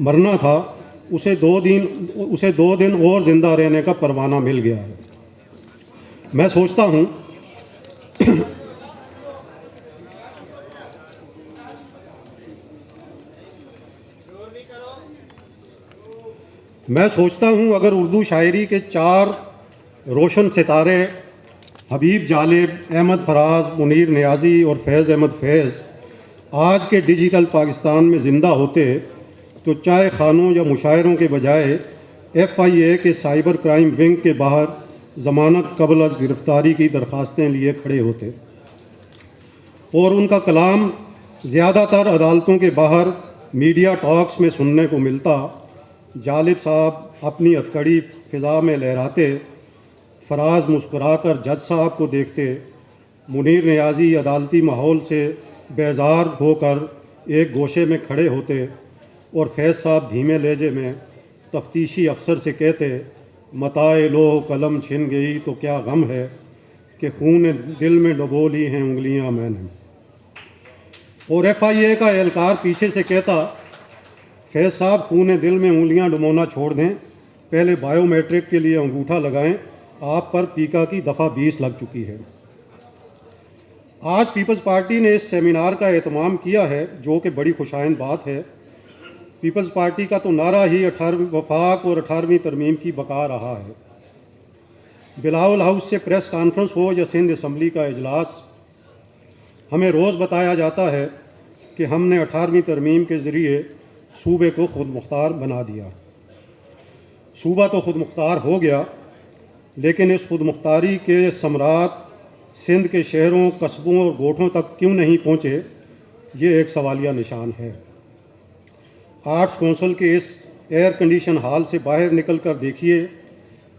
مرنا تھا اسے 2 دن اور زندہ رہنے کا پروانہ مل گیا ہے۔ میں سوچتا ہوں اگر اردو شاعری کے 4 روشن ستارے حبیب جالب، احمد فراز، منیر نیازی اور فیض احمد فیض آج کے ڈیجیٹل پاکستان میں زندہ ہوتے تو چائے خانوں یا مشاعروں کے بجائے FIA کے سائبر کرائم ونگ کے باہر ضمانت قبل از گرفتاری کی درخواستیں لیے کھڑے ہوتے، اور ان کا کلام زیادہ تر عدالتوں کے باہر میڈیا ٹاکس میں سننے کو ملتا۔ جالب صاحب اپنی ہتھکڑی فضا میں لہراتے، فراز مسکرا کر جج صاحب کو دیکھتے، منیر نیازی عدالتی ماحول سے بیزار ہو کر ایک گوشے میں کھڑے ہوتے، اور فیض صاحب دھیمے لہجے میں تفتیشی افسر سے کہتے، متاع لوح قلم چھن گئی تو کیا غم ہے کہ خون دل میں ڈبو لی ہیں انگلیاں میں نے۔ اور FIA کا اہلکار پیچھے سے کہتا، فیض صاحب خون دل میں انگلیاں ڈبونا چھوڑ دیں، پہلے بائیو میٹرک کے لیے انگوٹھا لگائیں، آپ پر پیکا کی دفعہ 20 لگ چکی ہے۔ آج پیپلز پارٹی نے اس سیمینار کا اہتمام کیا ہے، جو کہ بڑی خوشائند بات ہے۔ پیپلز پارٹی کا تو نعرہ ہی 18ویں وفاق اور 18ویں ترمیم کی بقا رہا ہے۔ بلاول ہاؤس سے پریس کانفرنس ہو یا سندھ اسمبلی کا اجلاس، ہمیں روز بتایا جاتا ہے کہ ہم نے 18ویں ترمیم کے ذریعے صوبے کو خود مختار بنا دیا۔ صوبہ تو خود مختار ہو گیا، لیکن اس خود مختاری کے ثمرات سندھ کے شہروں، قصبوں اور گوٹھوں تک کیوں نہیں پہنچے، یہ ایک سوالیہ نشان ہے۔ آرٹس کونسل کے اس ایئر کنڈیشن ہال سے باہر نکل کر دیکھیے،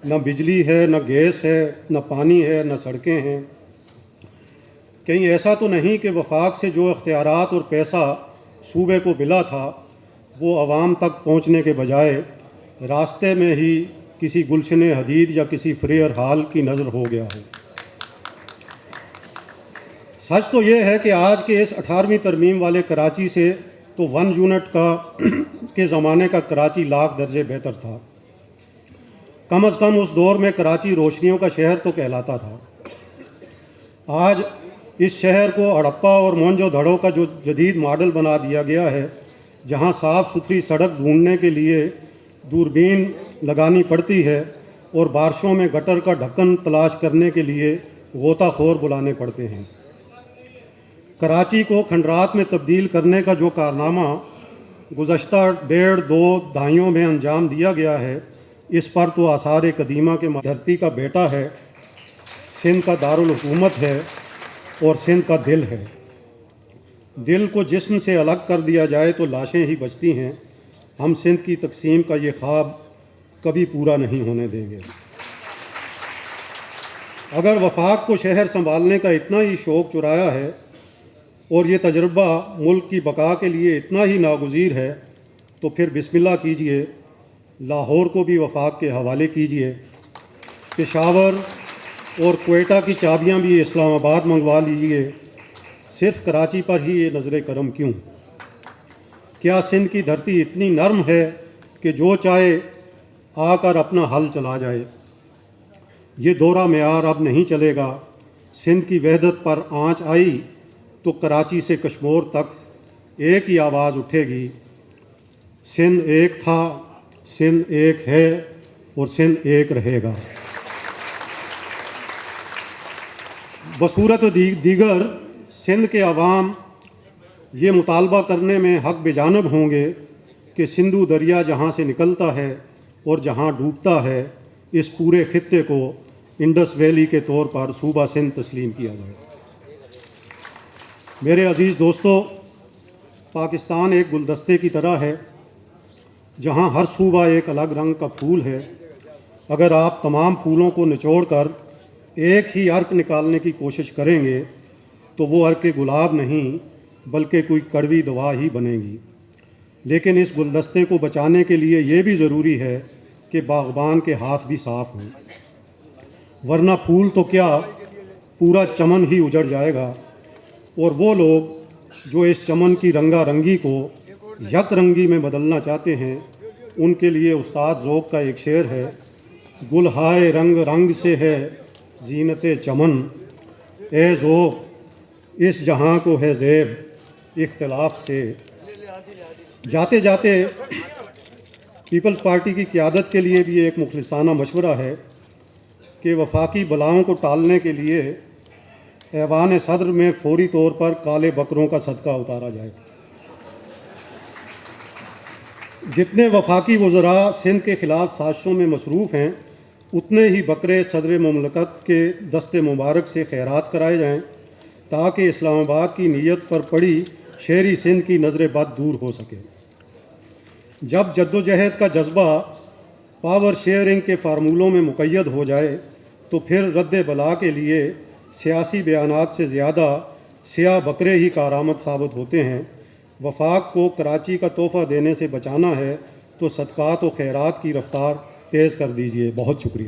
نہ بجلی ہے، نہ گیس ہے، نہ پانی ہے، نہ سڑکیں ہیں۔ کہیں ایسا تو نہیں کہ وفاق سے جو اختیارات اور پیسہ صوبے کو ملا تھا، وہ عوام تک پہنچنے کے بجائے راستے میں ہی کسی گلشن حدید یا کسی فریئر ہال کی نظر ہو گیا ہو۔ سچ تو یہ ہے کہ آج کے اس 18ویں ترمیم والے کراچی سے تو 1 یونٹ کے زمانے کا کراچی لاکھ درجے بہتر تھا۔ کم از کم اس دور میں کراچی روشنیوں کا شہر تو کہلاتا تھا۔ آج اس شہر کو ہڑپا اور موہنجو دڑو کا جو جدید ماڈل بنا دیا گیا ہے، جہاں صاف ستھری سڑک ڈھونڈنے کے لیے دوربین لگانی پڑتی ہے اور بارشوں میں گٹر کا ڈھکن تلاش کرنے کے لیے غوطہ خور بلانے پڑتے ہیں۔ کراچی کو کھنڈرات میں تبدیل کرنے کا جو کارنامہ گزشتہ 1.5-2 دہائیوں میں انجام دیا گیا ہے، اس پر تو آثار قدیمہ کے دھرتی کا بیٹا ہے، سندھ کا دارالحکومت ہے اور سندھ کا دل ہے۔ دل کو جسم سے الگ کر دیا جائے تو لاشیں ہی بچتی ہیں۔ ہم سندھ کی تقسیم کا یہ خواب کبھی پورا نہیں ہونے دیں گے۔ اگر وفاق کو شہر سنبھالنے کا اتنا ہی شوق چرایا ہے اور یہ تجربہ ملک کی بقا کے لیے اتنا ہی ناگزیر ہے، تو پھر بسم اللہ کیجئے، لاہور کو بھی وفاق کے حوالے کیجئے، پشاور اور کوئٹہ کی چابیاں بھی اسلام آباد منگوا لیجئے۔ صرف کراچی پر ہی یہ نظر کرم کیوں؟ کیا سندھ کی دھرتی اتنی نرم ہے کہ جو چاہے آ کر اپنا حل چلا جائے؟ یہ دورہ معیار اب نہیں چلے گا۔ سندھ کی وحدت پر آنچ آئی تو کراچی سے کشمور تک ایک ہی آواز اٹھے گی، سندھ ایک تھا، سندھ ایک ہے اور سندھ ایک رہے گا۔ بصورت دیگر سندھ کے عوام یہ مطالبہ کرنے میں حق بجانب ہوں گے کہ سندھو دریا جہاں سے نکلتا ہے اور جہاں ڈوبتا ہے، اس پورے خطے کو انڈس ویلی کے طور پر صوبہ سندھ تسلیم کیا جائے۔ میرے عزیز دوستو، پاکستان ایک گلدستے کی طرح ہے جہاں ہر صوبہ ایک الگ رنگ کا پھول ہے۔ اگر آپ تمام پھولوں کو نچوڑ کر ایک ہی عرق نکالنے کی کوشش کریں گے تو وہ عرق گلاب نہیں بلکہ کوئی کڑوی دوا ہی بنے گی۔ لیکن اس گلدستے کو بچانے کے لیے یہ بھی ضروری ہے کہ باغبان کے ہاتھ بھی صاف ہوں، ورنہ پھول تو کیا پورا چمن ہی اجڑ جائے گا، اور وہ لوگ جو اس چمن کی رنگا رنگی کو یک رنگی میں بدلنا چاہتے ہیں، ان کے لیے استاد ذوق کا ایک شعر ہے: گل ہائے رنگ رنگ سے ہے زینت چمن، اے ذوق اس جہاں کو ہے زیب اختلاف سے۔ جاتے جاتے پیپلز پارٹی کی قیادت کے لیے بھی ایک مخلصانہ مشورہ ہے کہ وفاقی بلاؤں کو ٹالنے کے لیے ایوان صدر میں فوری طور پر کالے بکروں کا صدقہ اتارا جائے۔ جتنے وفاقی وزراء سندھ کے خلاف سازشوں میں مصروف ہیں، اتنے ہی بکرے صدر مملکت کے دست مبارک سے خیرات کرائے جائیں تاکہ اسلام آباد کی نیت پر پڑی شہری سندھ کی نظر بد دور ہو سکے۔ جب جد و جہد کا جذبہ پاور شیئرنگ کے فارمولوں میں مقید ہو جائے تو پھر رد بلا کے لیے سیاسی بیانات سے زیادہ سیاہ بکرے ہی کارآمد ثابت ہوتے ہیں۔ وفاق کو کراچی کا تحفہ دینے سے بچانا ہے تو صدقات و خیرات کی رفتار تیز کر دیجیے۔ بہت شکریہ۔